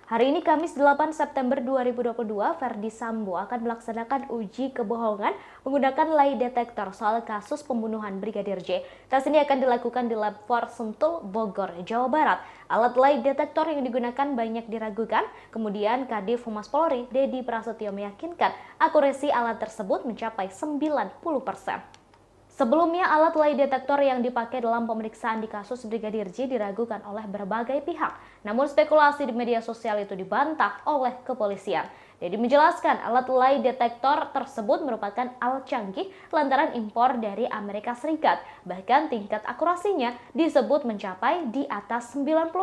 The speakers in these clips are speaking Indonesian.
Hari ini Kamis 8 September 2022, Verdi Sambo akan melaksanakan uji kebohongan menggunakan lie detector soal kasus pembunuhan Brigadir J. Tes ini akan dilakukan di Lab 4 Sentul, Bogor, Jawa Barat. Alat lie detector yang digunakan banyak diragukan. Kemudian Kadif Humas Polri, Dedi Prasetyo meyakinkan akurasi alat tersebut mencapai 90%. Sebelumnya, alat lie detector yang dipakai dalam pemeriksaan di kasus Brigadir J diragukan oleh berbagai pihak. Namun spekulasi di media sosial itu dibantah oleh kepolisian. Dedi menjelaskan alat lie detector tersebut merupakan alat canggih lantaran impor dari Amerika Serikat. Bahkan tingkat akurasinya disebut mencapai di atas 90%.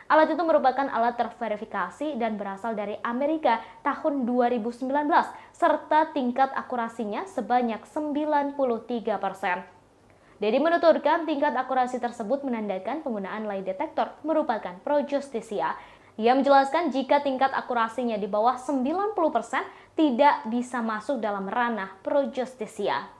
Alat itu merupakan alat terverifikasi dan berasal dari Amerika tahun 2019, serta tingkat akurasinya sebanyak 93%. Dedi menuturkan tingkat akurasi tersebut menandakan penggunaan lie detector merupakan pro justisia. Ia menjelaskan jika tingkat akurasinya di bawah 90% tidak bisa masuk dalam ranah pro justisia.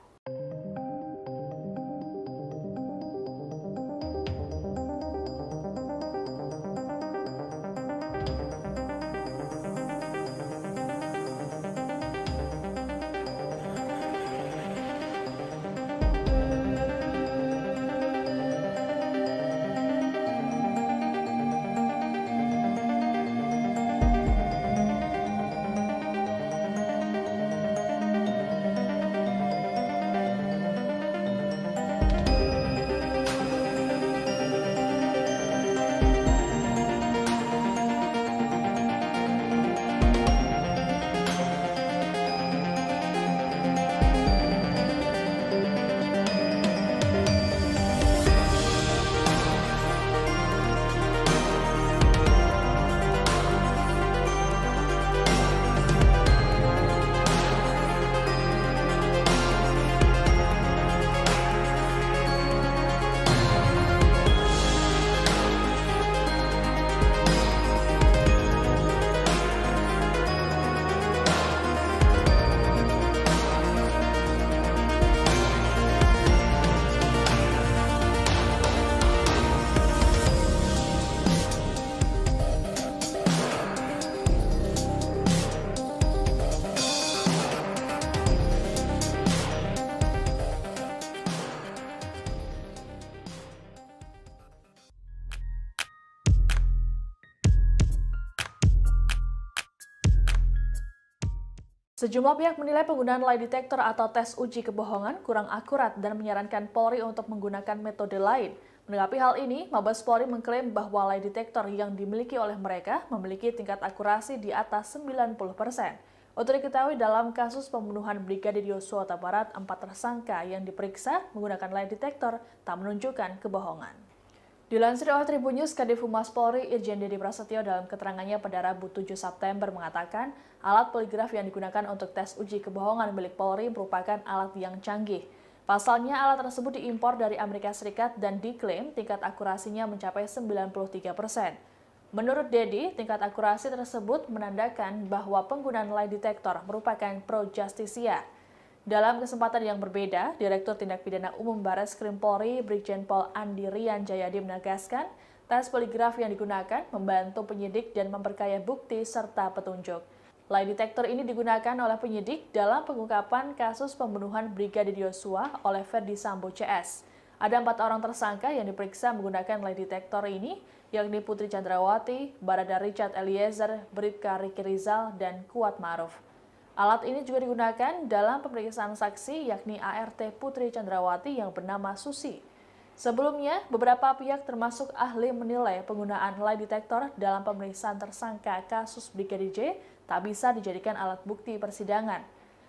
Sejumlah pihak menilai penggunaan lie detector atau tes uji kebohongan kurang akurat dan menyarankan Polri untuk menggunakan metode lain. Menanggapi hal ini, Mabes Polri mengklaim bahwa lie detector yang dimiliki oleh mereka memiliki tingkat akurasi di atas 90%. Untuk diketahui dalam kasus pembunuhan Brigadir Yosua Huta Barat, 4 tersangka yang diperiksa menggunakan lie detector tak menunjukkan kebohongan. Dilansir oleh Tribun News, Kadif Humas Polri Irjen Dedi Prasetyo dalam keterangannya pada Rabu 7 September mengatakan alat poligraf yang digunakan untuk tes uji kebohongan milik Polri merupakan alat yang canggih. Pasalnya, alat tersebut diimpor dari Amerika Serikat dan diklaim tingkat akurasinya mencapai 93%. Menurut Dedi, tingkat akurasi tersebut menandakan bahwa penggunaan lie detector merupakan pro justisia. Dalam kesempatan yang berbeda, Direktur Tindak Pidana Umum Barreskrim Polri, Brigjen Pol Andi Rian Jayadi menegaskan, tes poligraf yang digunakan membantu penyidik dan memperkaya bukti serta petunjuk. Lie detector ini digunakan oleh penyidik dalam pengungkapan kasus pembunuhan Brigadir Yosua oleh Verdi Sambo CS. Ada 4 orang tersangka yang diperiksa menggunakan lie detector ini, yakni Putri Chandrawati, Barada Richard Eliezer, Bribka Riki Rizal, dan Kuat Ma'ruf. Alat ini juga digunakan dalam pemeriksaan saksi yakni ART Putri Chandrawati yang bernama Susi. Sebelumnya, beberapa pihak termasuk ahli menilai penggunaan lie detector dalam pemeriksaan tersangka kasus Brigadir J tak bisa dijadikan alat bukti persidangan.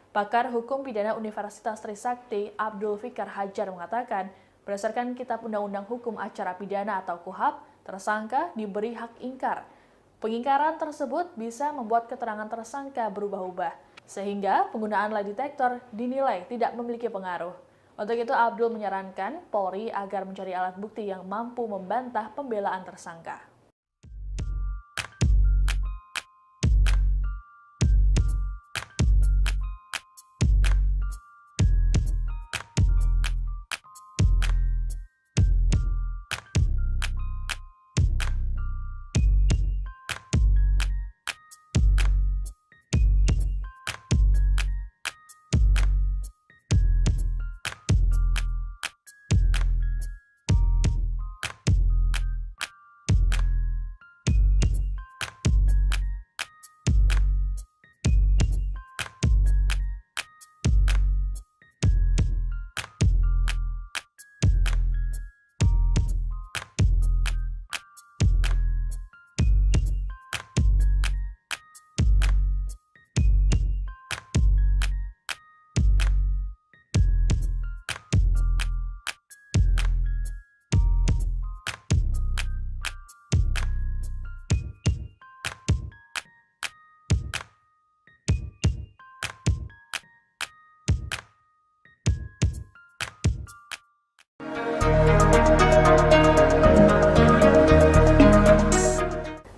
Pakar Hukum Pidana Universitas Trisakti Abdul Fikar Hajar mengatakan, berdasarkan Kitab Undang-Undang Hukum Acara Pidana atau KUHAP, tersangka diberi hak ingkar. Pengingkaran tersebut bisa membuat keterangan tersangka berubah-ubah, sehingga penggunaan lie detector dinilai tidak memiliki pengaruh. Untuk itu, Abdul menyarankan Polri agar mencari alat bukti yang mampu membantah pembelaan tersangka.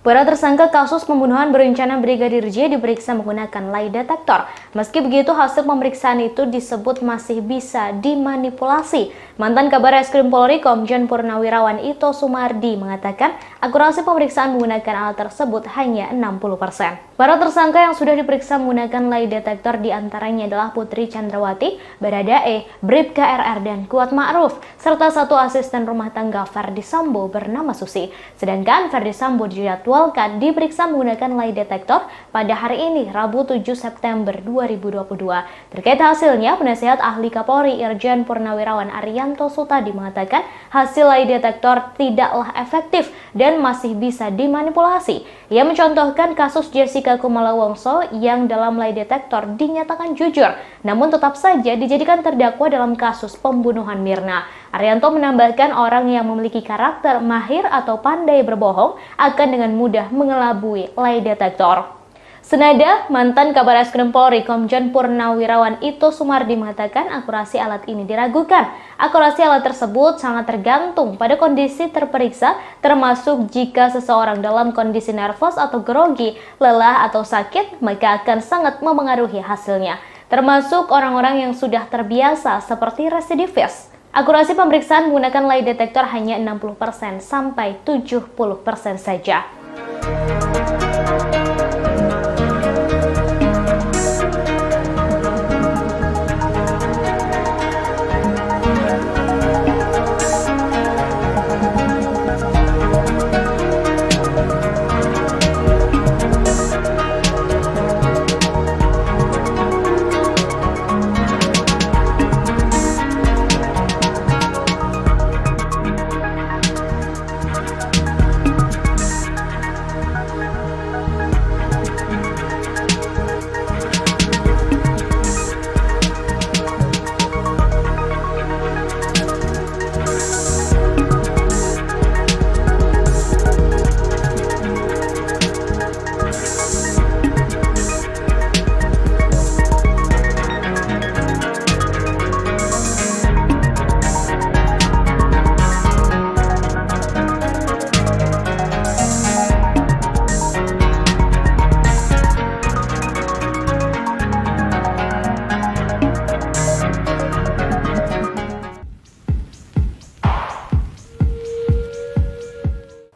Para tersangka kasus pembunuhan berencana Brigadir J diperiksa menggunakan lie detector. Meski begitu, hasil pemeriksaan itu disebut masih bisa dimanipulasi. Mantan Kabar Eskrim Polri Komjen Purnawirawan Ito Sumardi mengatakan akurasi pemeriksaan menggunakan alat tersebut hanya 60%. Para tersangka yang sudah diperiksa menggunakan lie detector diantaranya adalah Putri Chandrawati, Baradae, Bribka RR, dan Kuat Ma'ruf, serta satu asisten rumah tangga Ferdi Sambo bernama Susi. Sedangkan Ferdi Sambo dijadwalkan diperiksa menggunakan lie detector pada hari ini, Rabu 7 September 2022. Terkait hasilnya, penasihat ahli Kapolri Irjen Purnawirawan Arianto Sutadi mengatakan hasil lie detector tidaklah efektif dan masih bisa dimanipulasi. Ia mencontohkan kasus Jessica Kumala Wongso yang dalam lie detector dinyatakan jujur, namun tetap saja dijadikan terdakwa dalam kasus pembunuhan Mirna. Arianto menambahkan orang yang memiliki karakter mahir atau pandai berbohong akan dengan mudah mengelabui lie detector. Senada, mantan Kabar Eskrim Polri Komjen Purnawirawan Ito Sumardi mengatakan akurasi alat ini diragukan. Akurasi alat tersebut sangat tergantung pada kondisi terperiksa, termasuk jika seseorang dalam kondisi nervous atau grogi, lelah atau sakit, maka akan sangat memengaruhi hasilnya. Termasuk orang-orang yang sudah terbiasa seperti residivis. Akurasi pemeriksaan menggunakan lie detector hanya 60% sampai 70% saja.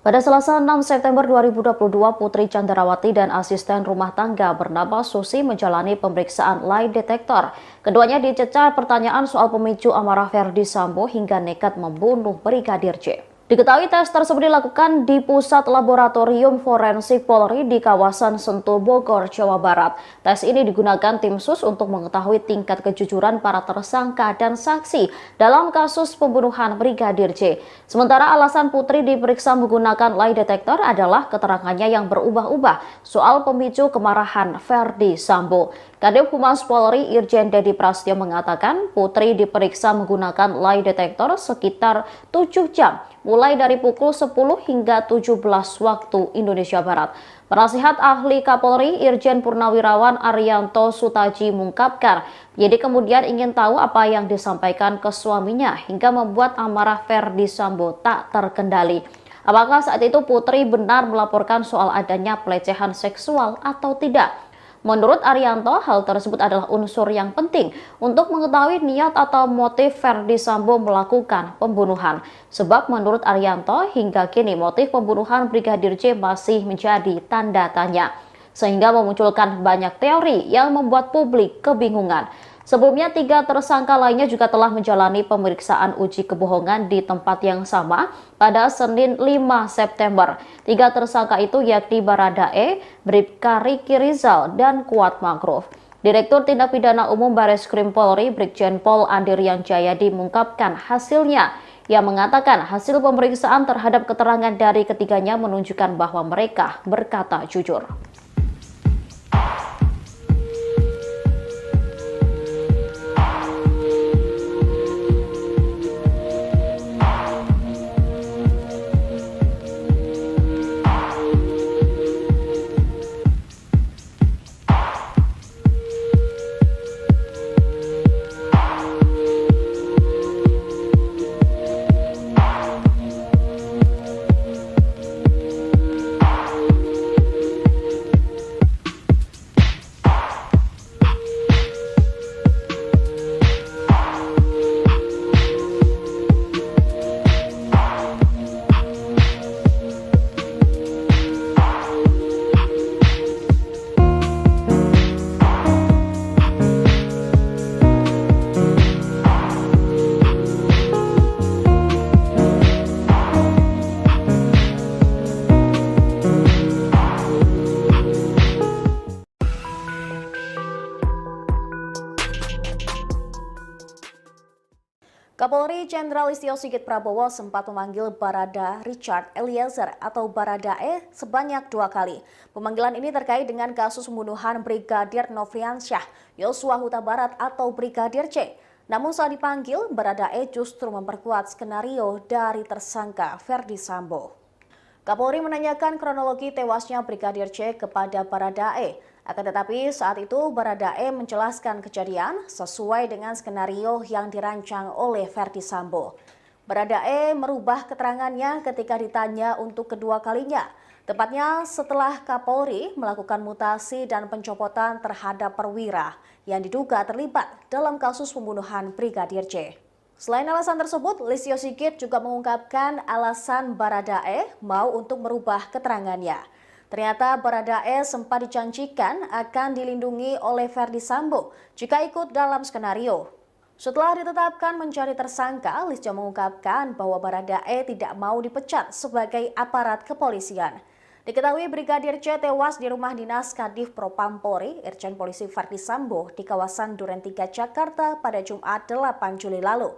Pada Selasa 6 September 2022, Putri Chandrawati dan asisten rumah tangga bernama Susi menjalani pemeriksaan lie detector. Keduanya dicecar pertanyaan soal pemicu amarah Ferdi Sambo hingga nekat membunuh Brigadir J. Diketahui tes tersebut dilakukan di Pusat Laboratorium Forensik Polri di kawasan Sentul, Bogor, Jawa Barat. Tes ini digunakan tim SUS untuk mengetahui tingkat kejujuran para tersangka dan saksi dalam kasus pembunuhan Brigadir J. Sementara alasan Putri diperiksa menggunakan lie detector adalah keterangannya yang berubah-ubah soal pemicu kemarahan Ferdi Sambo. Kadif Humas Polri Irjen Dedi Prasetyo mengatakan Putri diperiksa menggunakan lie detector sekitar 7 jam, mulai dari pukul 10 hingga 17 waktu Indonesia Barat. Penasihat ahli Kapolri Irjen Purnawirawan Arianto Sutadi mengungkapkan, penyidik kemudian ingin tahu apa yang disampaikan ke suaminya hingga membuat amarah Ferdi Sambo tak terkendali. Apakah saat itu Putri benar melaporkan soal adanya pelecehan seksual atau tidak? Menurut Arianto, hal tersebut adalah unsur yang penting untuk mengetahui niat atau motif Ferdi Sambo melakukan pembunuhan. Sebab menurut Arianto, hingga kini motif pembunuhan Brigadir J masih menjadi tanda tanya. Sehingga memunculkan banyak teori yang membuat publik kebingungan. Sebelumnya, 3 tersangka lainnya juga telah menjalani pemeriksaan uji kebohongan di tempat yang sama pada Senin 5 September. 3 tersangka itu yakni Baradae, Bribka Riki Rizal, dan Kuat Ma'ruf. Direktur Tindak Pidana Umum Bareskrim Polri, Brigjen Pol Andirian Jayadi mengungkapkan hasilnya. Ia mengatakan hasil pemeriksaan terhadap keterangan dari ketiganya menunjukkan bahwa mereka berkata jujur. Kapolri Jenderal Listio Sigit Prabowo sempat memanggil Barada Richard Eliezer atau Baradae sebanyak 2 kali. Pemanggilan ini terkait dengan kasus pembunuhan Brigadir Nofriansyah Yosua Huta Barat atau Brigadir C. Namun saat dipanggil, Baradae justru memperkuat skenario dari tersangka Ferdi Sambo. Kapolri menanyakan kronologi tewasnya Brigadir C kepada Baradae. Akan tetapi saat itu Baradae menjelaskan kejadian sesuai dengan skenario yang dirancang oleh Ferdi Sambo. Baradae merubah keterangannya ketika ditanya untuk kedua kalinya. Tepatnya setelah Kapolri melakukan mutasi dan pencopotan terhadap perwira yang diduga terlibat dalam kasus pembunuhan Brigadir C. Selain alasan tersebut, Listio Sigit juga mengungkapkan alasan Baradae mau untuk merubah keterangannya. Ternyata Baradae sempat dijanjikan akan dilindungi oleh Ferdi Sambo jika ikut dalam skenario. Setelah ditetapkan menjadi tersangka, Listio mengungkapkan bahwa Baradae tidak mau dipecat sebagai aparat kepolisian. Diketahui Brigadir C tewas di rumah dinas Kadif Propam Polri, Irjen Polisi Ferdi Sambo di kawasan Duren 3, Jakarta pada Jumat 8 Juli lalu.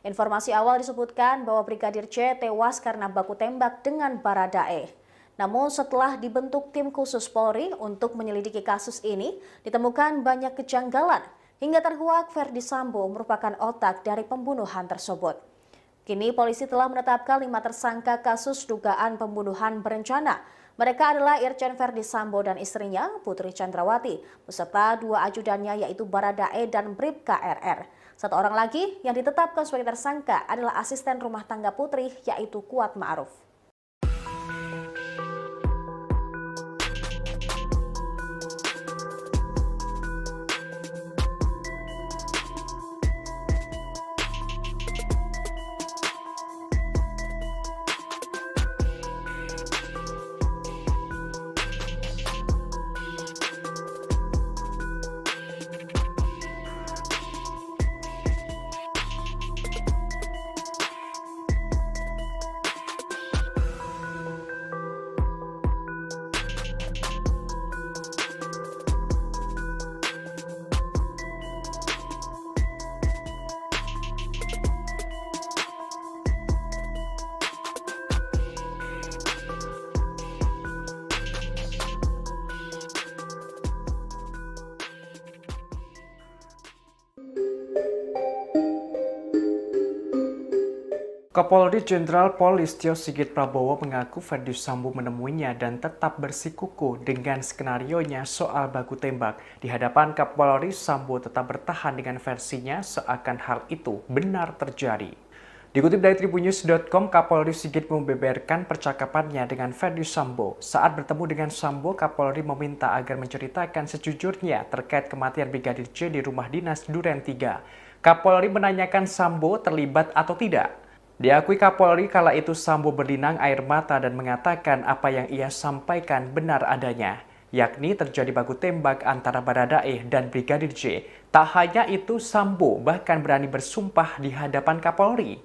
Informasi awal disebutkan bahwa Brigadir C tewas karena baku tembak dengan Baradae. Namun setelah dibentuk tim khusus Polri untuk menyelidiki kasus ini, ditemukan banyak kejanggalan hingga terkuak Ferdi Sambo merupakan otak dari pembunuhan tersebut. Kini polisi telah menetapkan 5 tersangka kasus dugaan pembunuhan berencana. Mereka adalah Irjen Ferdi Sambo dan istrinya, Putri Chandrawati, beserta 2 ajudannya yaitu Baradae dan Bribka RR. 1 orang lagi yang ditetapkan sebagai tersangka adalah asisten rumah tangga Putri yaitu Kuat Ma'ruf. Kapolri Jenderal Pol Listio Sigit Prabowo mengaku Ferdi Sambo menemuinya dan tetap bersikuku dengan skenarionya soal baku tembak. Di hadapan Kapolri, Sambo tetap bertahan dengan versinya seakan hal itu benar terjadi. Dikutip dari tribunnews.com, Kapolri Sigit membeberkan percakapannya dengan Ferdi Sambo. Saat bertemu dengan Sambo, Kapolri meminta agar menceritakan sejujurnya terkait kematian Brigadir C di rumah dinas Duren 3. Kapolri menanyakan Sambo terlibat atau tidak. Diakui Kapolri kala itu Sambo berlinang air mata dan mengatakan apa yang ia sampaikan benar adanya, yakni terjadi baku tembak antara Baradae dan Brigadir J. Tak hanya itu, Sambo bahkan berani bersumpah di hadapan Kapolri.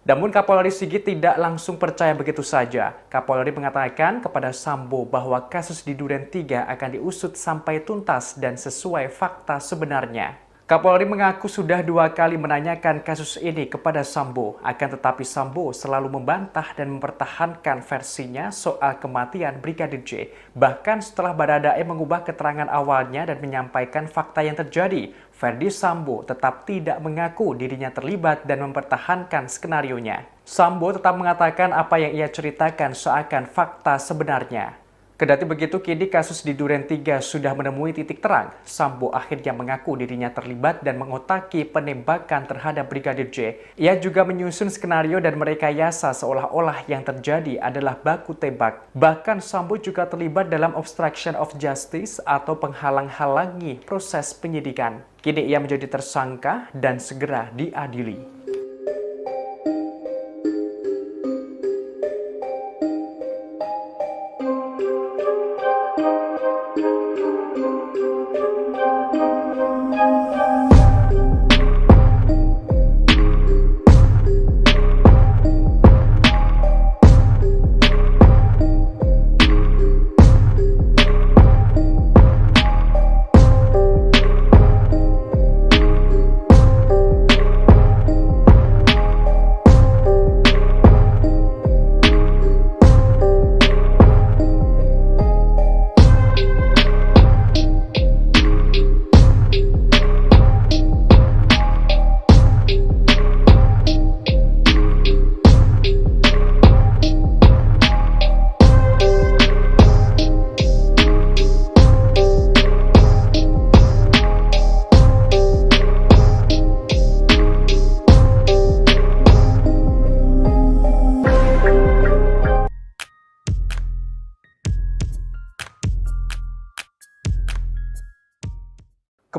Namun Kapolri Sigit tidak langsung percaya begitu saja. Kapolri mengatakan kepada Sambo bahwa kasus di Duren 3 akan diusut sampai tuntas dan sesuai fakta sebenarnya. Kapolri mengaku sudah 2 kali menanyakan kasus ini kepada Sambo, akan tetapi Sambo selalu membantah dan mempertahankan versinya soal kematian Brigadir J. Bahkan setelah Baradae mengubah keterangan awalnya dan menyampaikan fakta yang terjadi, Ferdi Sambo tetap tidak mengaku dirinya terlibat dan mempertahankan skenarionya. Sambo tetap mengatakan apa yang ia ceritakan seakan fakta sebenarnya. Kendati begitu, kini kasus di Duren 3 sudah menemui titik terang. Sambo akhirnya mengaku dirinya terlibat dan mengotaki penembakan terhadap Brigadir J. Ia juga menyusun skenario dan merekayasa seolah-olah yang terjadi adalah baku tembak. Bahkan Sambo juga terlibat dalam obstruction of justice atau penghalang-halangi proses penyidikan. Kini ia menjadi tersangka dan segera diadili.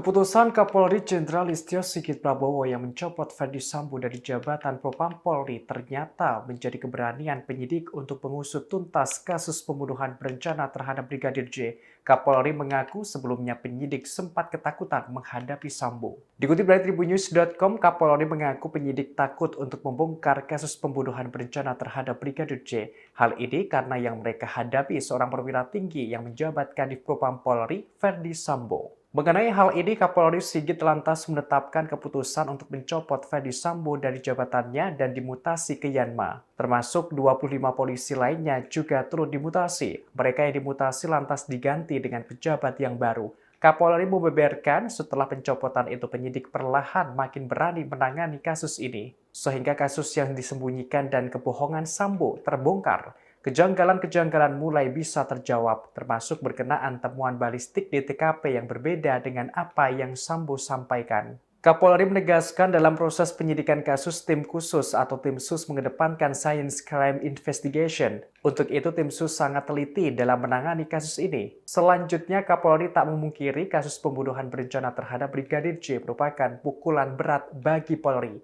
Keputusan Kapolri Jenderal Listio Sigit Prabowo yang mencopot Ferdi Sambo dari jabatan Propam Polri ternyata menjadi keberanian penyidik untuk mengusut tuntas kasus pembunuhan berencana terhadap Brigadir J. Kapolri mengaku sebelumnya penyidik sempat ketakutan menghadapi Sambo. Dikutip dari tribunnews.com, Kapolri mengaku penyidik takut untuk membongkar kasus pembunuhan berencana terhadap Brigadir J. Hal ini karena yang mereka hadapi seorang perwira tinggi yang menjabat Kadif Propam Polri, Ferdi Sambo. Mengenai hal ini, Kapolri Sigit lantas menetapkan keputusan untuk mencopot Ferdi Sambo dari jabatannya dan dimutasi ke Yanma. Termasuk 25 polisi lainnya juga turut dimutasi. Mereka yang dimutasi lantas diganti dengan pejabat yang baru. Kapolri membeberkan setelah pencopotan itu penyidik perlahan makin berani menangani kasus ini. Sehingga kasus yang disembunyikan dan kebohongan Sambo terbongkar. Kejanggalan-kejanggalan mulai bisa terjawab, termasuk berkenaan temuan balistik di TKP yang berbeda dengan apa yang Sambo sampaikan. Kapolri menegaskan dalam proses penyidikan kasus, tim khusus atau tim sus mengedepankan science crime investigation. Untuk itu, tim sus sangat teliti dalam menangani kasus ini. Selanjutnya, Kapolri tak memungkiri kasus pembunuhan berencana terhadap Brigadir J merupakan pukulan berat bagi Polri.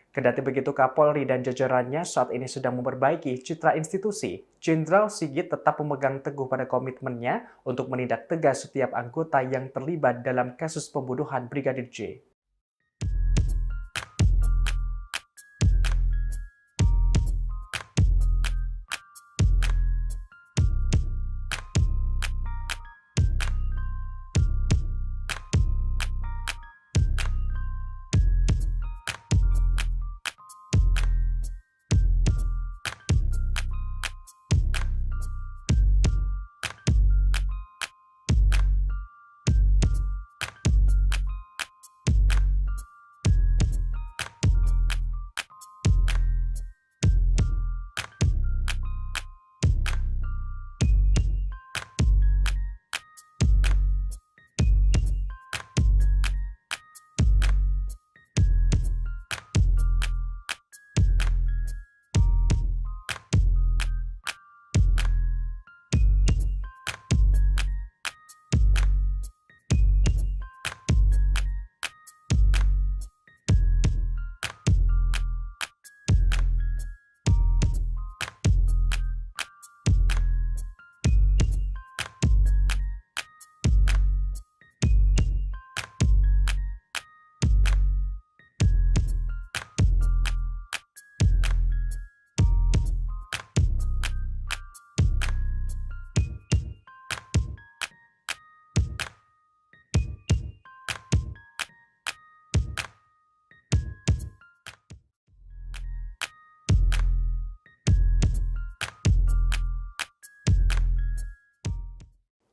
Kendati begitu, Kapolri dan jajarannya saat ini sedang memperbaiki citra institusi. Jenderal Sigit tetap memegang teguh pada komitmennya untuk menindak tegas setiap anggota yang terlibat dalam kasus pembunuhan Brigadir J.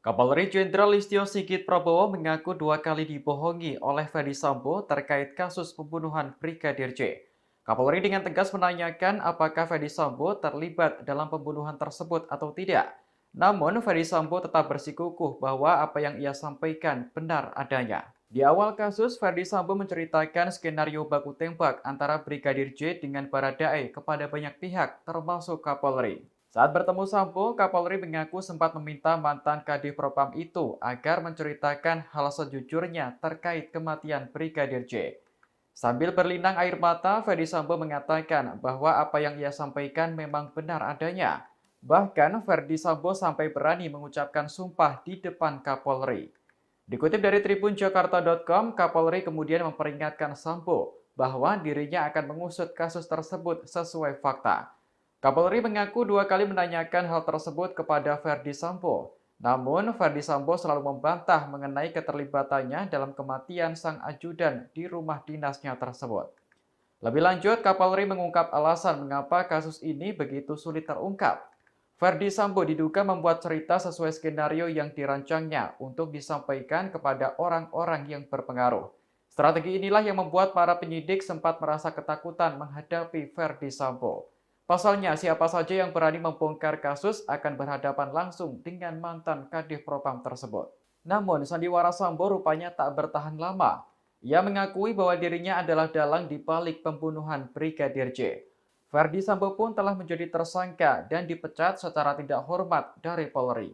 Kapolri Jenderal Listio Sigit Prabowo mengaku 2 kali dibohongi oleh Ferdi Sambo terkait kasus pembunuhan Brigadir J. Kapolri dengan tegas menanyakan apakah Ferdi Sambo terlibat dalam pembunuhan tersebut atau tidak. Namun, Ferdi Sambo tetap bersikukuh bahwa apa yang ia sampaikan benar adanya. Di awal kasus, Ferdi Sambo menceritakan skenario baku tembak antara Brigadir J dengan Baradae kepada banyak pihak, termasuk Kapolri. Saat bertemu Sambo, Kapolri mengaku sempat meminta mantan Kadif Propam itu agar menceritakan hal sejujurnya terkait kematian Brigadir J. Sambil berlinang air mata, Ferdi Sambo mengatakan bahwa apa yang ia sampaikan memang benar adanya. Bahkan, Ferdi Sambo sampai berani mengucapkan sumpah di depan Kapolri. Dikutip dari tribunjakarta.com, Kapolri kemudian memperingatkan Sambo bahwa dirinya akan mengusut kasus tersebut sesuai fakta. Kapolri mengaku 2 kali menanyakan hal tersebut kepada Ferdi Sambo. Namun, Ferdi Sambo selalu membantah mengenai keterlibatannya dalam kematian sang ajudan di rumah dinasnya tersebut. Lebih lanjut, Kapolri mengungkap alasan mengapa kasus ini begitu sulit terungkap. Ferdi Sambo diduga membuat cerita sesuai skenario yang dirancangnya untuk disampaikan kepada orang-orang yang berpengaruh. Strategi inilah yang membuat para penyidik sempat merasa ketakutan menghadapi Ferdi Sambo. Pasalnya, siapa saja yang berani membongkar kasus akan berhadapan langsung dengan mantan Kadif Propam tersebut. Namun, sandiwara Sambo rupanya tak bertahan lama. Ia mengakui bahwa dirinya adalah dalang di balik pembunuhan Brigadir J. Ferdi Sambo pun telah menjadi tersangka dan dipecat secara tidak hormat dari Polri.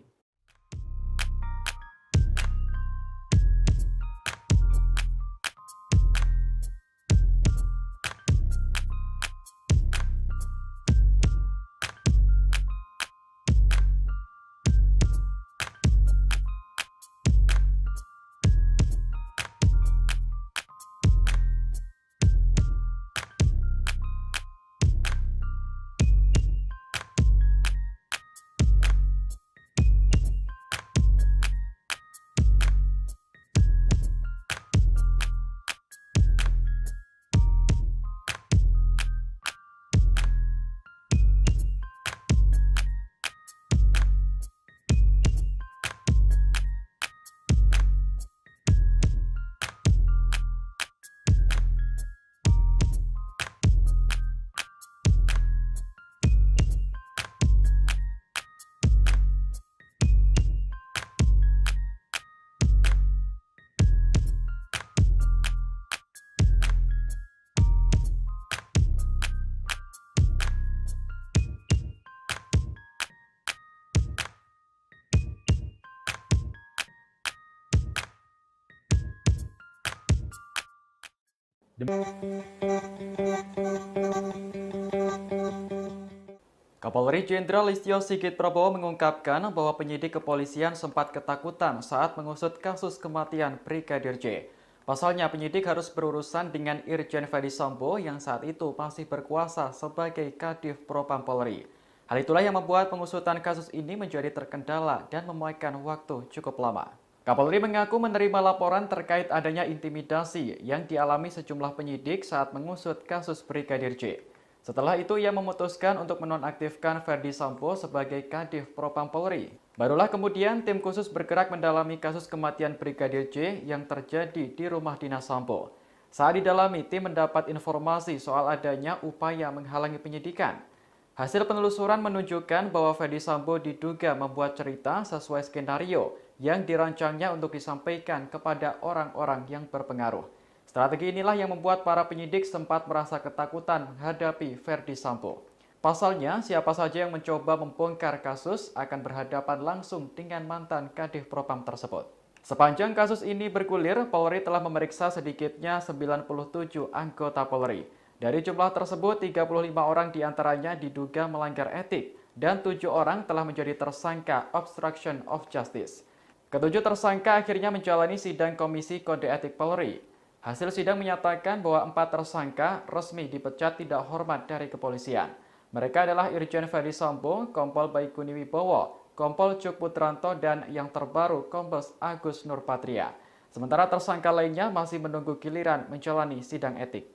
Kapolri Jenderal Listio Sigit Prabowo mengungkapkan bahwa penyidik kepolisian sempat ketakutan saat mengusut kasus kematian Brigadir J. Pasalnya, penyidik harus berurusan dengan Irjen Ferdy Sambo yang saat itu masih berkuasa sebagai Kadif Propam Polri. Hal itulah yang membuat pengusutan kasus ini menjadi terkendala dan memakan waktu cukup lama. Kapolri mengaku menerima laporan terkait adanya intimidasi yang dialami sejumlah penyidik saat mengusut kasus Brigadir J. Setelah itu, ia memutuskan untuk menonaktifkan Ferdy Sambo sebagai Kadif Propam Polri. Barulah kemudian tim khusus bergerak mendalami kasus kematian Brigadir J yang terjadi di rumah dinas Sambo. Saat didalami, tim mendapat informasi soal adanya upaya menghalangi penyidikan. Hasil penelusuran menunjukkan bahwa Ferdy Sambo diduga membuat cerita sesuai skenario yang dirancangnya untuk disampaikan kepada orang-orang yang berpengaruh. Strategi inilah yang membuat para penyidik sempat merasa ketakutan menghadapi Ferdy Sambo. Pasalnya, siapa saja yang mencoba membongkar kasus akan berhadapan langsung dengan mantan Kadif Propam tersebut. Sepanjang kasus ini bergulir, Polri telah memeriksa sedikitnya 97 anggota Polri. Dari jumlah tersebut, 35 orang diantaranya diduga melanggar etik dan 7 orang telah menjadi tersangka obstruction of justice. Ketujuh tersangka akhirnya menjalani sidang Komisi Kode Etik Polri. Hasil sidang menyatakan bahwa 4 tersangka resmi dipecat tidak hormat dari kepolisian. Mereka adalah Irjen Ferdy Sambo, Kompol Baikuni Wibowo, Kompol Cuk Putranto, dan yang terbaru Kombes Agus Nurpatria. Sementara tersangka lainnya masih menunggu giliran menjalani sidang etik.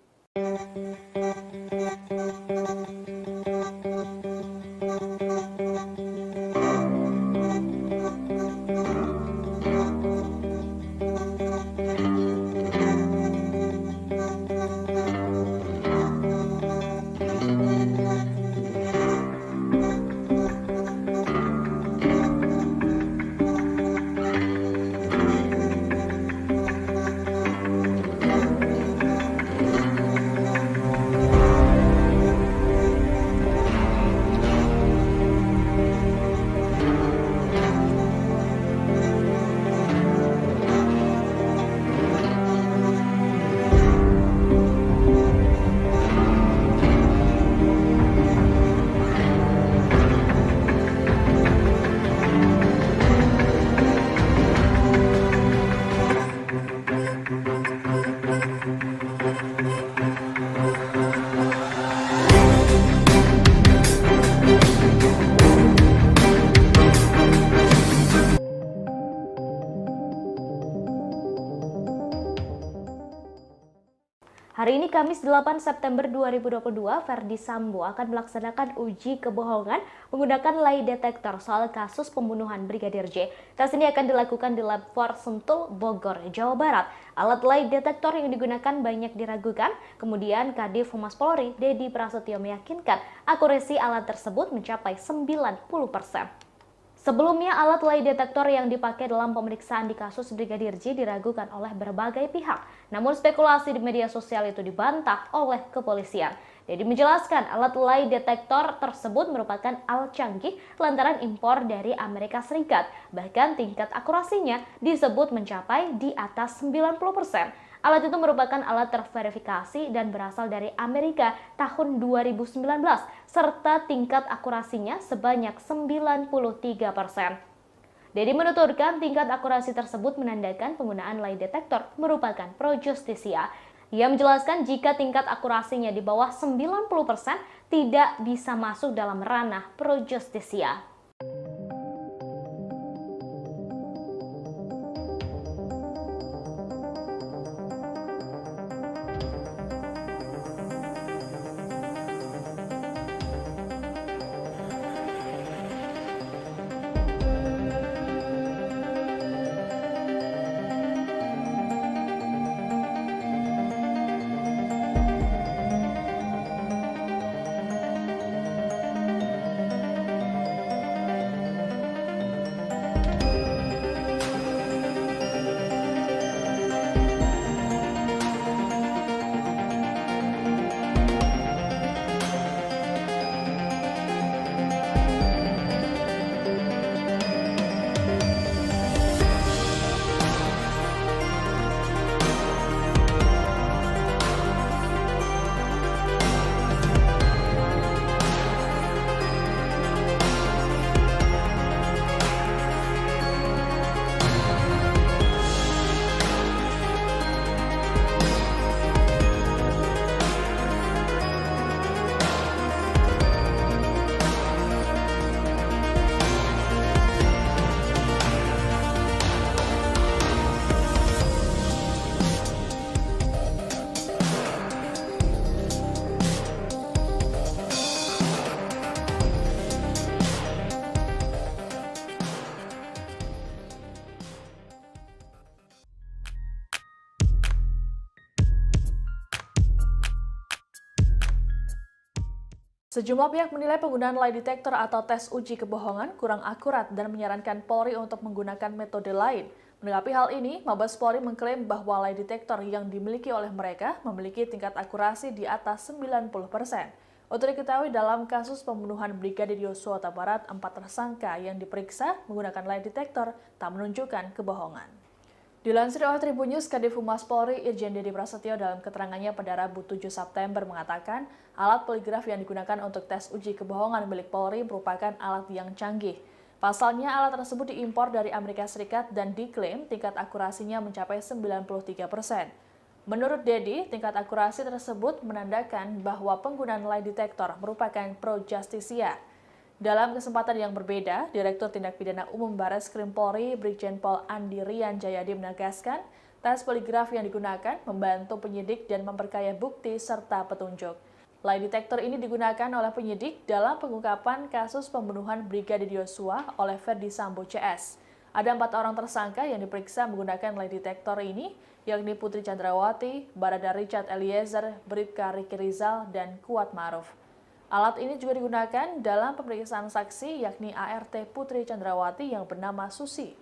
Hari ini Kamis 8 September 2022, Ferdy Sambo akan melaksanakan uji kebohongan menggunakan lie detector soal kasus pembunuhan Brigadir J. Tes ini akan dilakukan di Lab 4 Sentul, Bogor, Jawa Barat. Alat lie detector yang digunakan banyak diragukan, kemudian Kadif Humas Polri, Dedi Prasetyo meyakinkan akurasi alat tersebut mencapai 90%. Sebelumnya, alat lie detektor yang dipakai dalam pemeriksaan di kasus Brigadir J diragukan oleh berbagai pihak. Namun spekulasi di media sosial itu dibantah oleh kepolisian. Dedi menjelaskan alat lie detektor tersebut merupakan alat canggih lantaran impor dari Amerika Serikat. Bahkan tingkat akurasinya disebut mencapai di atas 90%. Alat itu merupakan alat terverifikasi dan berasal dari Amerika tahun 2019, serta tingkat akurasinya sebanyak 93%. Dedi menuturkan tingkat akurasi tersebut menandakan penggunaan lie detector merupakan pro justisia. Ia menjelaskan jika tingkat akurasinya di bawah 90% tidak bisa masuk dalam ranah pro justisia. Sejumlah pihak menilai penggunaan lie detector atau tes uji kebohongan kurang akurat dan menyarankan Polri untuk menggunakan metode lain. Menanggapi hal ini, Mabes Polri mengklaim bahwa lie detector yang dimiliki oleh mereka memiliki tingkat akurasi di atas 90%. Untuk diketahui dalam kasus pembunuhan Brigadir Yosua Huta Barat, 4 tersangka yang diperiksa menggunakan lie detector tak menunjukkan kebohongan. Dilansir oleh Tribun News, Kadif Humas Polri Irjen Dedi Prasetyo dalam keterangannya pada Rabu 7 September mengatakan alat poligraf yang digunakan untuk tes uji kebohongan milik Polri merupakan alat yang canggih. Pasalnya alat tersebut diimpor dari Amerika Serikat dan diklaim tingkat akurasinya mencapai 93%. Menurut Dedi, tingkat akurasi tersebut menandakan bahwa penggunaan lie detector merupakan pro justisia. Dalam kesempatan yang berbeda, Direktur Tindak Pidana Umum Barreskrim Polri, Brigjen Pol Andi Rian Jayadi menegaskan, tes poligraf yang digunakan membantu penyidik dan memperkaya bukti serta petunjuk. Lie detector ini digunakan oleh penyidik dalam pengungkapan kasus pembunuhan Brigadir Yosua oleh Ferdi Sambo CS. Ada 4 orang tersangka yang diperiksa menggunakan lie detector ini, yakni Putri Chandrawati, Barada Richard Eliezer, Bribka Riki Rizal, dan Kuat Ma'ruf. Alat ini juga digunakan dalam pemeriksaan saksi yakni ART Putri Chandrawati yang bernama Susi.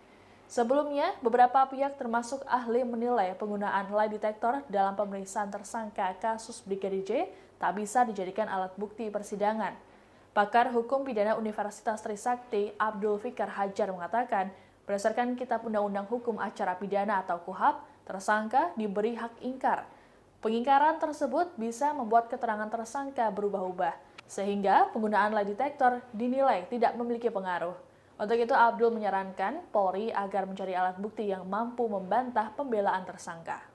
Sebelumnya, beberapa pihak termasuk ahli menilai penggunaan lie detector dalam pemeriksaan tersangka kasus Brigadir J tak bisa dijadikan alat bukti persidangan. Pakar Hukum Pidana Universitas Trisakti Abdul Fikar Hajar mengatakan, berdasarkan Kitab Undang-Undang Hukum Acara Pidana atau KUHAP, tersangka diberi hak ingkar. Pengingkaran tersebut bisa membuat keterangan tersangka berubah-ubah, sehingga penggunaan lie detector dinilai tidak memiliki pengaruh. Untuk itu, Abdul menyarankan Polri agar mencari alat bukti yang mampu membantah pembelaan tersangka.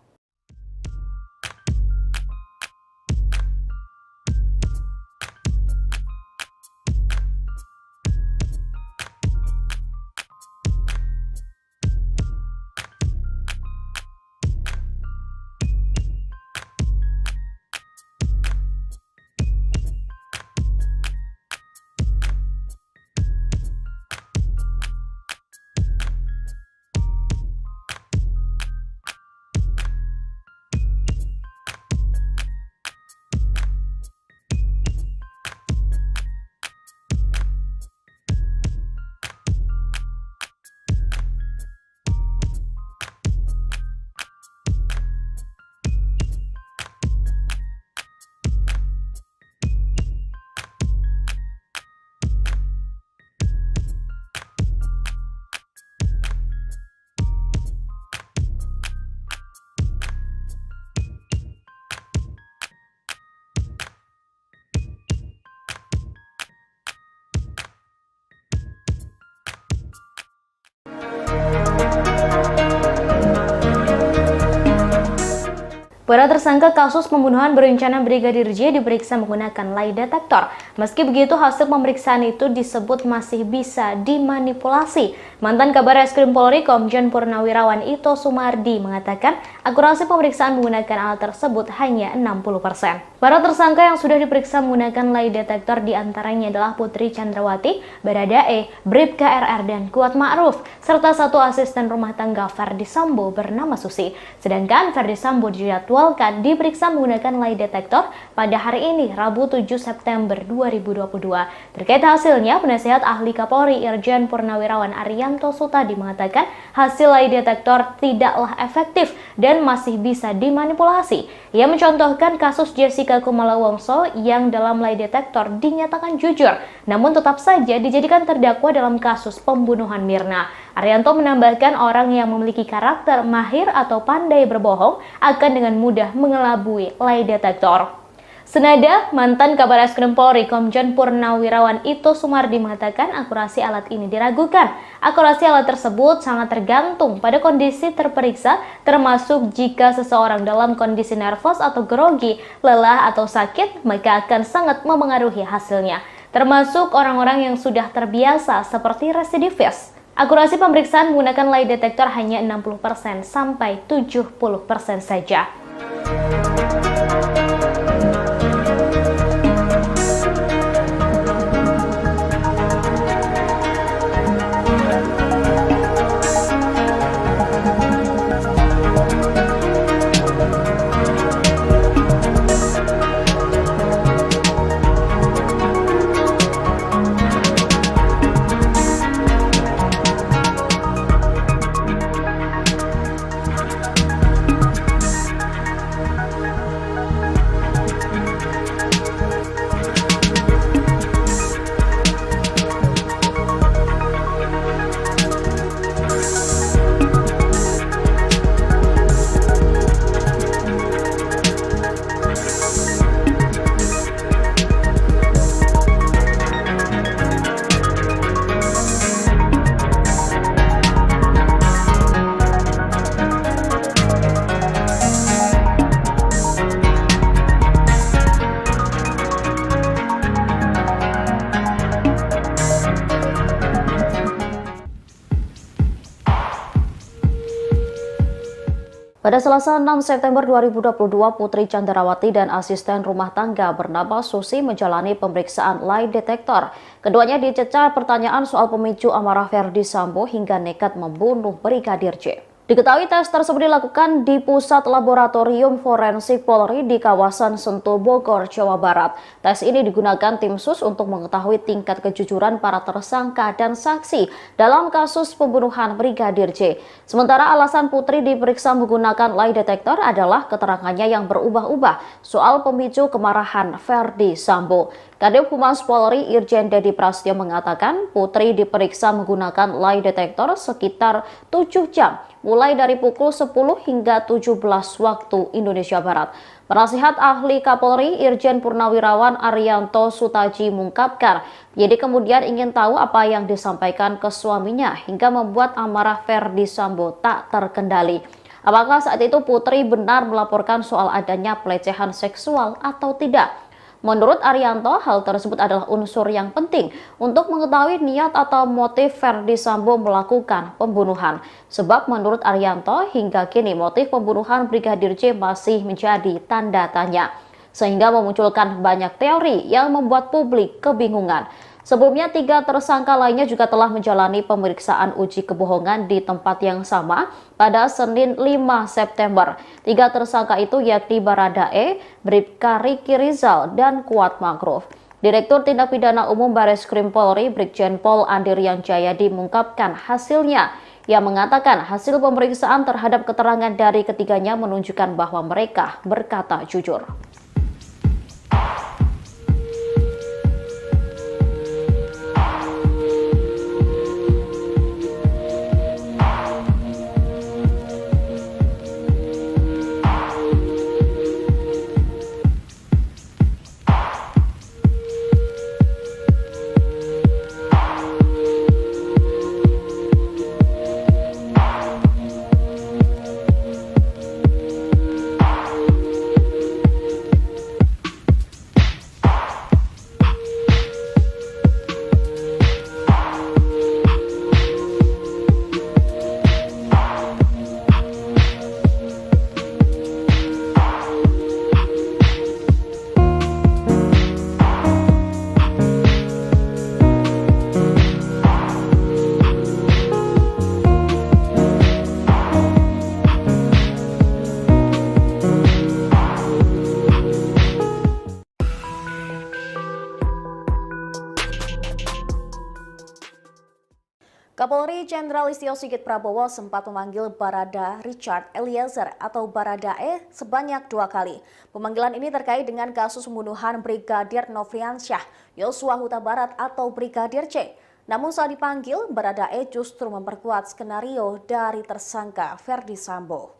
Para tersangka kasus pembunuhan berencana Brigadir J diperiksa menggunakan lie detector. Meski begitu, hasil pemeriksaan itu disebut masih bisa dimanipulasi. Mantan Kabarreskrim Polri Komjen Purnawirawan Ito Sumardi mengatakan akurasi pemeriksaan menggunakan alat tersebut hanya 60%. Para tersangka yang sudah diperiksa menggunakan lie detector diantaranya adalah Putri Chandrawati, Baradae, Bribka RR, dan Kuat Ma'ruf, serta satu asisten rumah tangga Ferdi Sambo bernama Susi. Sedangkan Ferdi Sambo dijadwalkan diperiksa menggunakan lie detector pada hari ini, Rabu 7 September 2022. Terkait hasilnya, penasihat ahli Kapolri Irjen Purnawirawan Arianto Sutadi mengatakan hasil lie detector tidaklah efektif dan masih bisa dimanipulasi. Ia mencontohkan kasus Jessica Kumala Wongso yang dalam lie detector dinyatakan jujur, namun tetap saja dijadikan terdakwa dalam kasus pembunuhan Mirna. Arianto menambahkan orang yang memiliki karakter mahir atau pandai berbohong akan dengan mudah mengelabui lie detector. Senada, mantan Kabarreskrim Polri Komjen Purnawirawan Ito Sumardi mengatakan akurasi alat ini diragukan. Akurasi alat tersebut sangat tergantung pada kondisi terperiksa, termasuk jika seseorang dalam kondisi nervous atau grogi, lelah atau sakit, maka akan sangat memengaruhi hasilnya. Termasuk orang-orang yang sudah terbiasa seperti residivis. Akurasi pemeriksaan menggunakan lie detector hanya 60% sampai 70% saja. Pada Selasa 6 September 2022, Putri Chandrawati dan asisten rumah tangga bernama Susi menjalani pemeriksaan lie detektor. Keduanya dicecar pertanyaan soal pemicu amarah Ferdi Sambo hingga nekat membunuh Brigadir J. Diketahui tes tersebut dilakukan di Pusat Laboratorium Forensik Polri di kawasan Sentul, Bogor, Jawa Barat. Tes ini digunakan tim SUS untuk mengetahui tingkat kejujuran para tersangka dan saksi dalam kasus pembunuhan Brigadir J. Sementara alasan Putri diperiksa menggunakan lie detector adalah keterangannya yang berubah-ubah soal pemicu kemarahan Ferdi Sambo. Kadif Humas Polri Irjen Dedi Prasetyo mengatakan Putri diperiksa menggunakan lie detector sekitar 7 jam, mulai dari pukul 10 hingga 17 waktu Indonesia Barat. Penasihat ahli Kapolri Irjen Purnawirawan Arianto Sutaji mengungkapkan, jadi kemudian ingin tahu apa yang disampaikan ke suaminya hingga membuat amarah Ferdi Sambo tak terkendali. Apakah saat itu Putri benar melaporkan soal adanya pelecehan seksual atau tidak? Menurut Arianto, hal tersebut adalah unsur yang penting untuk mengetahui niat atau motif Ferdi Sambo melakukan pembunuhan. Sebab menurut Arianto, hingga kini motif pembunuhan Brigadir J masih menjadi tanda tanya. Sehingga memunculkan banyak teori yang membuat publik kebingungan. Sebelumnya, 3 tersangka lainnya juga telah menjalani pemeriksaan uji kebohongan di tempat yang sama pada Senin 5 September. 3 tersangka itu yakni Baradae, Bribka Riki Rizal, dan Kuat Ma'ruf. Direktur Tindak Pidana Umum Bareskrim Polri, Brigjen Pol Andirian Jayadi mengungkapkan hasilnya. Ia mengatakan hasil pemeriksaan terhadap keterangan dari ketiganya menunjukkan bahwa mereka berkata jujur. Kapolri Jenderal Listio Sigit Prabowo sempat memanggil Barada Richard Eliezer atau Baradae sebanyak 2 kali. Pemanggilan ini terkait dengan kasus pembunuhan Brigadir Nofriansyah Yosua Huta Barat atau Brigadir C. Namun saat dipanggil, Baradae justru memperkuat skenario dari tersangka Ferdi Sambo.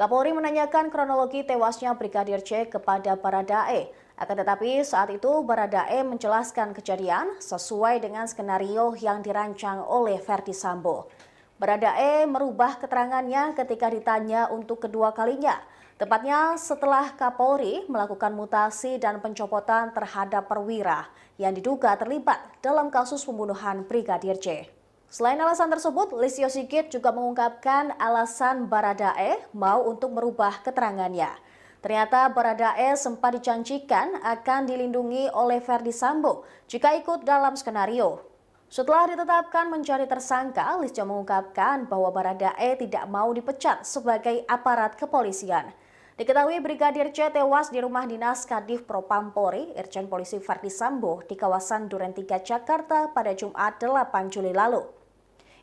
Kapolri menanyakan kronologi tewasnya Brigadir C kepada Baradae. Akan tetapi saat itu Baradae menjelaskan kejadian sesuai dengan skenario yang dirancang oleh Ferdi Sambo. Baradae merubah keterangannya ketika ditanya untuk kedua kalinya, tepatnya setelah Kapolri melakukan mutasi dan pencopotan terhadap perwira yang diduga terlibat dalam kasus pembunuhan Brigadir J. Selain alasan tersebut, Listio Sigit juga mengungkapkan alasan Baradae mau untuk merubah keterangannya. Ternyata Baradae sempat dijanjikan akan dilindungi oleh Ferdi Sambo jika ikut dalam skenario. Setelah ditetapkan menjadi tersangka, Listio mengungkapkan bahwa Baradae tidak mau dipecat sebagai aparat kepolisian. Diketahui Brigadir C tewas di rumah dinas Kadif Propam Polri, Irjen Polisi Ferdi Sambo di kawasan Duren 3 Jakarta pada Jumat 8 Juli lalu.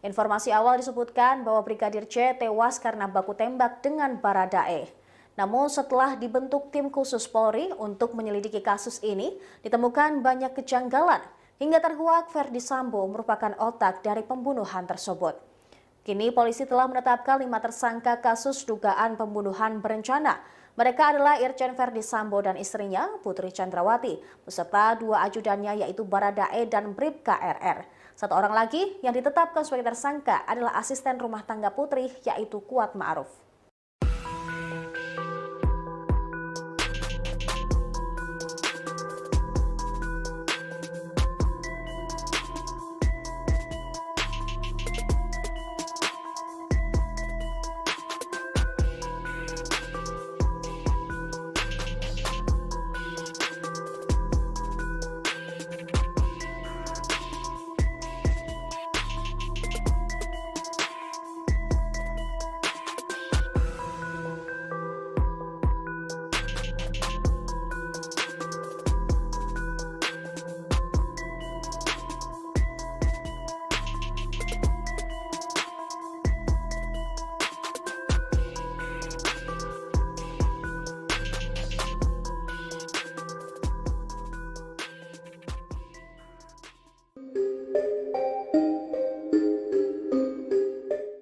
Informasi awal disebutkan bahwa Brigadir C tewas karena baku tembak dengan Baradae. Namun setelah dibentuk tim khusus Polri untuk menyelidiki kasus ini, ditemukan banyak kejanggalan hingga terkuak Ferdi Sambo merupakan otak dari pembunuhan tersebut. Kini polisi telah menetapkan 5 tersangka kasus dugaan pembunuhan berencana. Mereka adalah Irjen Ferdi Sambo dan istrinya, Putri Chandrawati, beserta 2 ajudannya yaitu Baradae dan Bribka RR. 1 orang lagi yang ditetapkan sebagai tersangka adalah asisten rumah tangga Putri yaitu Kuat Ma'ruf.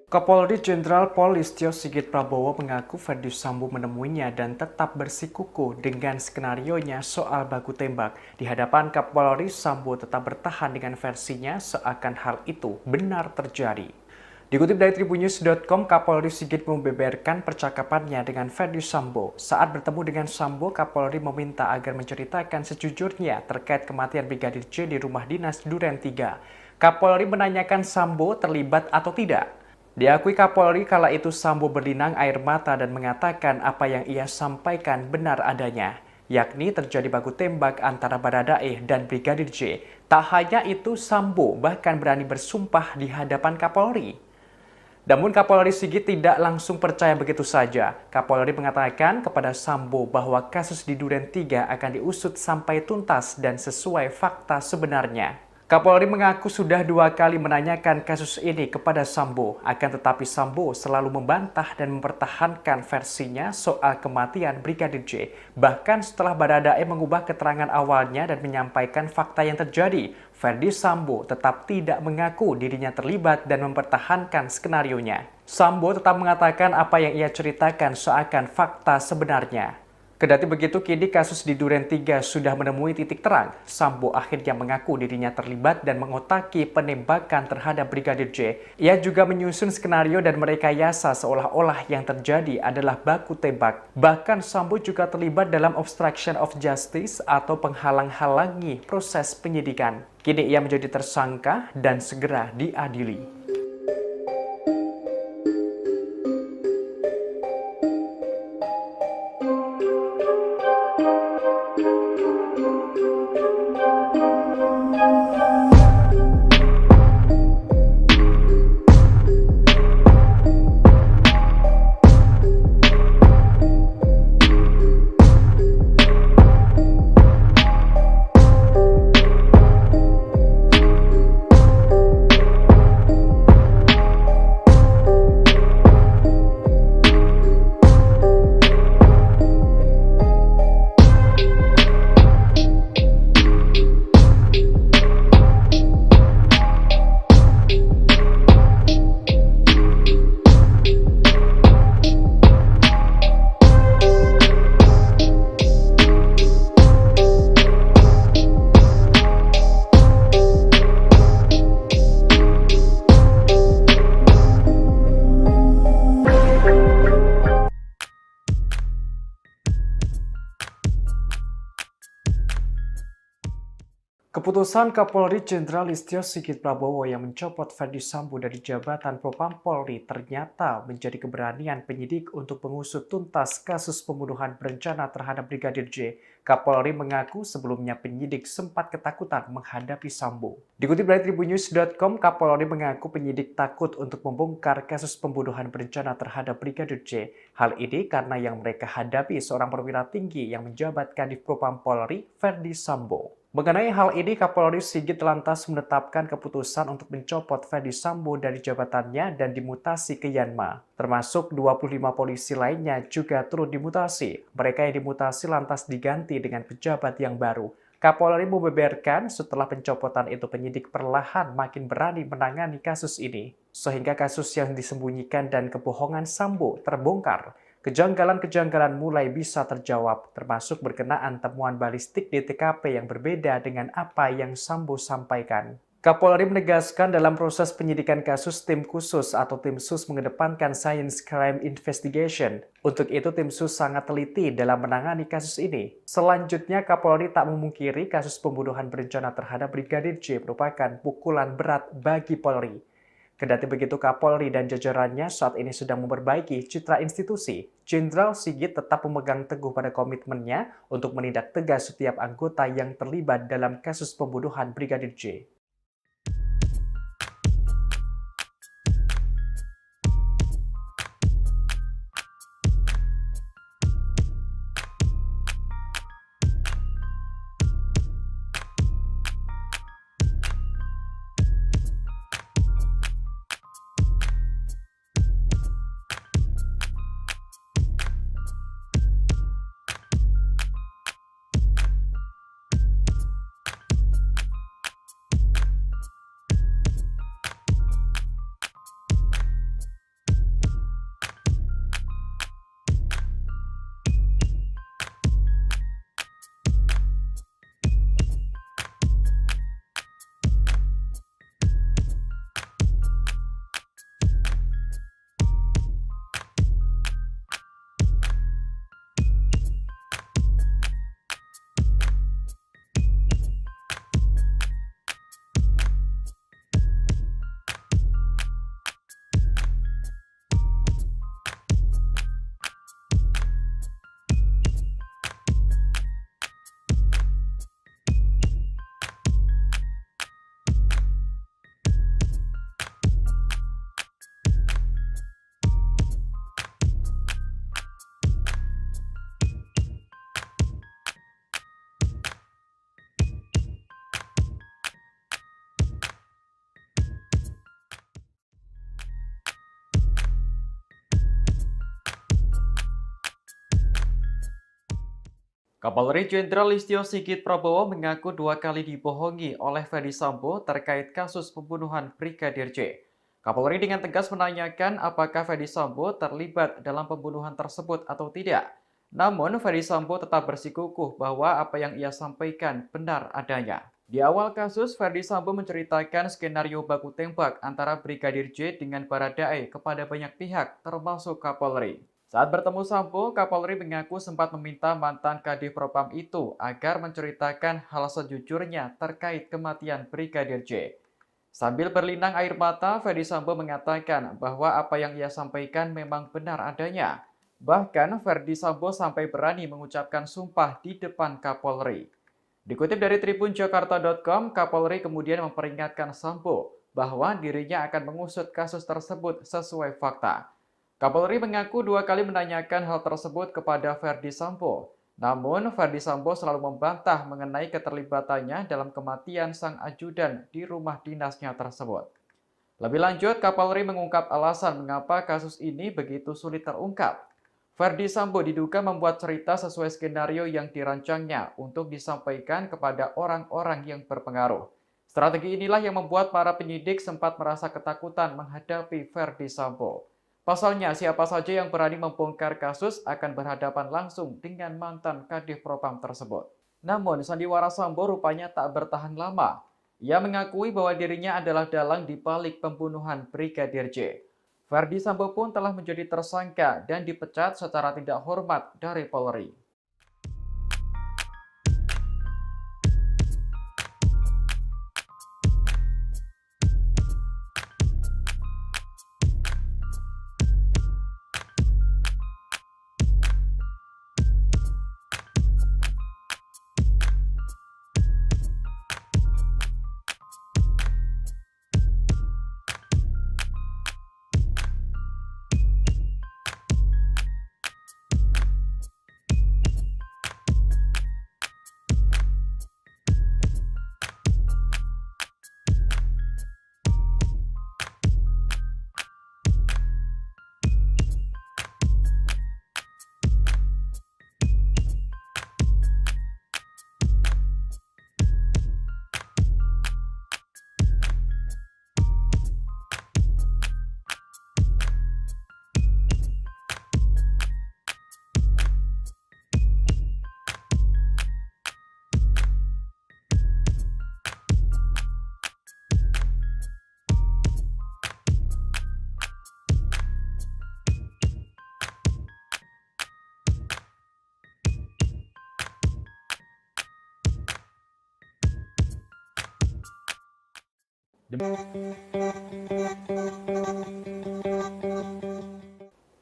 Kapolri Jenderal Pol Listio Sigit Prabowo mengaku Ferdi Sambo menemuinya dan tetap bersikukuh dengan skenarionya soal baku tembak. Di hadapan Kapolri, Sambo tetap bertahan dengan versinya seakan hal itu benar terjadi. Dikutip dari tribunnews.com, Kapolri Sigit membeberkan percakapannya dengan Ferdi Sambo. Saat bertemu dengan Sambo, Kapolri meminta agar menceritakan sejujurnya terkait kematian Brigadir J di rumah dinas Duren 3. Kapolri menanyakan Sambo terlibat atau tidak. Diakui Kapolri kala itu Sambo berlinang air mata dan mengatakan apa yang ia sampaikan benar adanya, yakni terjadi baku tembak antara Baradae dan Brigadir J. Tak hanya itu, Sambo bahkan berani bersumpah di hadapan Kapolri. Namun Kapolri Sigit tidak langsung percaya begitu saja. Kapolri mengatakan kepada Sambo bahwa kasus di Duren 3 akan diusut sampai tuntas dan sesuai fakta sebenarnya. Kapolri mengaku sudah 2 kali menanyakan kasus ini kepada Sambo, akan tetapi Sambo selalu membantah dan mempertahankan versinya soal kematian Brigadir J. Bahkan setelah Baradae mengubah keterangan awalnya dan menyampaikan fakta yang terjadi, Ferdi Sambo tetap tidak mengaku dirinya terlibat dan mempertahankan skenarionya. Sambo tetap mengatakan apa yang ia ceritakan seakan fakta sebenarnya. Kendati begitu, kini kasus di Duren 3 sudah menemui titik terang. Sambo akhirnya mengaku dirinya terlibat dan mengotaki penembakan terhadap Brigadir J. Ia juga menyusun skenario dan merekayasa seolah-olah yang terjadi adalah baku tembak. Bahkan Sambo juga terlibat dalam obstruction of justice atau penghalang-halangi proses penyidikan. Kini ia menjadi tersangka dan segera diadili. Keputusan Kapolri Jenderal Listio Sigit Prabowo yang mencopot Ferdi Sambo dari jabatan Propam Polri ternyata menjadi keberanian penyidik untuk mengusut tuntas kasus pembunuhan berencana terhadap Brigadir J. Kapolri mengaku sebelumnya penyidik sempat ketakutan menghadapi Sambo. Dikutip dari tribunnews.com, Kapolri mengaku penyidik takut untuk membongkar kasus pembunuhan berencana terhadap Brigadir J. Hal ini karena yang mereka hadapi seorang perwira tinggi yang menjabat Kadif Propam Polri, Ferdi Sambo. Mengenai hal ini, Kapolri Sigit lantas menetapkan keputusan untuk mencopot Ferdi Sambo dari jabatannya dan dimutasi ke Yanma. Termasuk 25 polisi lainnya juga turut dimutasi. Mereka yang dimutasi lantas diganti dengan pejabat yang baru. Kapolri membeberkan setelah pencopotan itu penyidik perlahan makin berani menangani kasus ini. Sehingga kasus yang disembunyikan dan kebohongan Sambo terbongkar. Kejanggalan-kejanggalan mulai bisa terjawab, termasuk berkenaan temuan balistik di TKP yang berbeda dengan apa yang Sambo sampaikan. Kapolri menegaskan dalam proses penyidikan kasus tim khusus atau tim sus mengedepankan science crime investigation. Untuk itu tim sus sangat teliti dalam menangani kasus ini. Selanjutnya Kapolri tak memungkiri kasus pembunuhan berencana terhadap Brigadir J merupakan pukulan berat bagi Polri. Kendati begitu, Kapolri dan jajarannya saat ini sedang memperbaiki citra institusi. Jenderal Sigit tetap memegang teguh pada komitmennya untuk menindak tegas setiap anggota yang terlibat dalam kasus pembunuhan Brigadir J. Kapolri Jenderal Listio Sigit Prabowo mengaku 2 kali dibohongi oleh Ferdi Sambo terkait kasus pembunuhan Brigadir J. Kapolri dengan tegas menanyakan apakah Ferdi Sambo terlibat dalam pembunuhan tersebut atau tidak. Namun, Ferdi Sambo tetap bersikukuh bahwa apa yang ia sampaikan benar adanya. Di awal kasus, Ferdi Sambo menceritakan skenario baku tembak antara Brigadir J dengan Baradae kepada banyak pihak, termasuk Kapolri. Saat bertemu Sambo, Kapolri mengaku sempat meminta mantan Kadif Propam itu agar menceritakan hal sejujurnya terkait kematian Brigadir J. Sambil berlinang air mata, Ferdi Sambo mengatakan bahwa apa yang ia sampaikan memang benar adanya. Bahkan, Ferdi Sambo sampai berani mengucapkan sumpah di depan Kapolri. Dikutip dari tribunjakarta.com, Kapolri kemudian memperingatkan Sambo bahwa dirinya akan mengusut kasus tersebut sesuai fakta. Kapolri mengaku 2 kali menanyakan hal tersebut kepada Ferdi Sambo. Namun, Ferdi Sambo selalu membantah mengenai keterlibatannya dalam kematian sang ajudan di rumah dinasnya tersebut. Lebih lanjut, Kapolri mengungkap alasan mengapa kasus ini begitu sulit terungkap. Ferdi Sambo diduga membuat cerita sesuai skenario yang dirancangnya untuk disampaikan kepada orang-orang yang berpengaruh. Strategi inilah yang membuat para penyidik sempat merasa ketakutan menghadapi Ferdi Sambo. Pasalnya, siapa saja yang berani membongkar kasus akan berhadapan langsung dengan mantan Kadif Propam tersebut. Namun, sandiwara Sambo rupanya tak bertahan lama. Ia mengakui bahwa dirinya adalah dalang di balik pembunuhan Brigadir J. Ferdi Sambo pun telah menjadi tersangka dan dipecat secara tidak hormat dari Polri.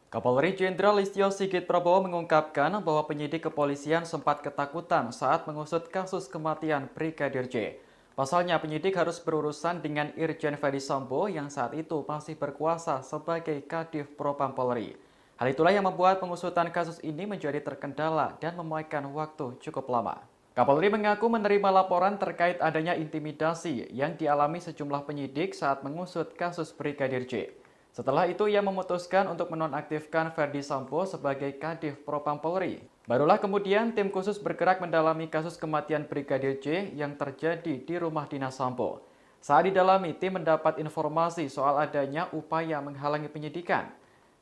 Kapolri Jenderal Listio Sigit Prabowo mengungkapkan bahwa penyidik kepolisian sempat ketakutan saat mengusut kasus kematian Brigadir J. Pasalnya, penyidik harus berurusan dengan Irjen Ferdi Sambo yang saat itu masih berkuasa sebagai Kadif Propam Polri. Hal itulah yang membuat pengusutan kasus ini menjadi terkendala dan memakan waktu cukup lama. Kapolri mengaku menerima laporan terkait adanya intimidasi yang dialami sejumlah penyidik saat mengusut kasus Brigadir J. Setelah itu, ia memutuskan untuk menonaktifkan Ferdi Sambo sebagai Kadif Propam Polri. Barulah kemudian tim khusus bergerak mendalami kasus kematian Brigadir J yang terjadi di rumah dinas Sambo. Saat didalami, tim mendapat informasi soal adanya upaya menghalangi penyidikan.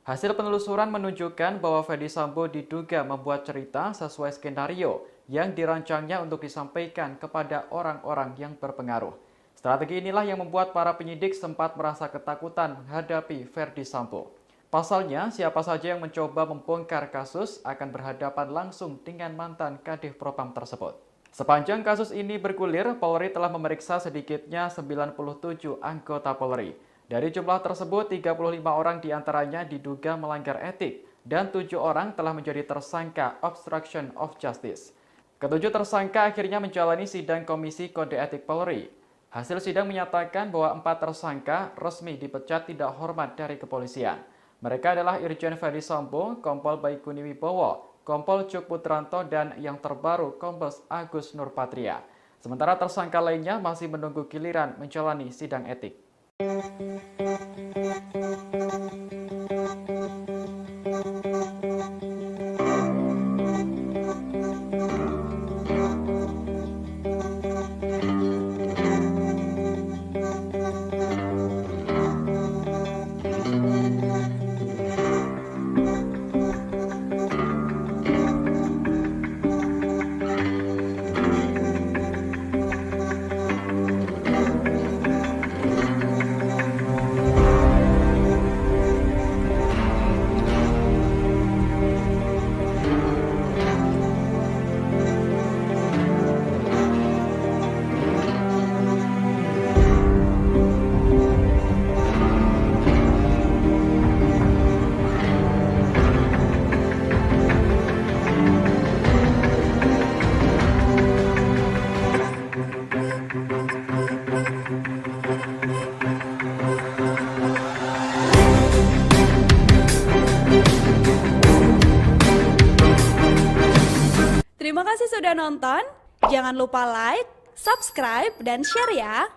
Hasil penelusuran menunjukkan bahwa Ferdi Sambo diduga membuat cerita sesuai skenario yang dirancangnya untuk disampaikan kepada orang-orang yang berpengaruh. Strategi inilah yang membuat para penyidik sempat merasa ketakutan menghadapi Ferdi Sambo. Pasalnya, siapa saja yang mencoba membongkar kasus akan berhadapan langsung dengan mantan Kadif Propam tersebut. Sepanjang kasus ini bergulir, Polri telah memeriksa sedikitnya 97 anggota Polri. Dari jumlah tersebut, 35 orang diantaranya diduga melanggar etik dan 7 orang telah menjadi tersangka obstruction of justice. Ketujuh tersangka akhirnya menjalani sidang Komisi Kode Etik Polri. Hasil sidang menyatakan bahwa 4 tersangka resmi dipecat tidak hormat dari kepolisian. Mereka adalah Irjen Ferdi Sambo, Kompol Baikuni Wibowo, Kompol Cuk Putranto, dan yang terbaru Kombes Agus Nurpatria. Sementara tersangka lainnya masih menunggu giliran menjalani sidang etik. Terima kasih sudah nonton. Jangan lupa like, subscribe, dan share ya.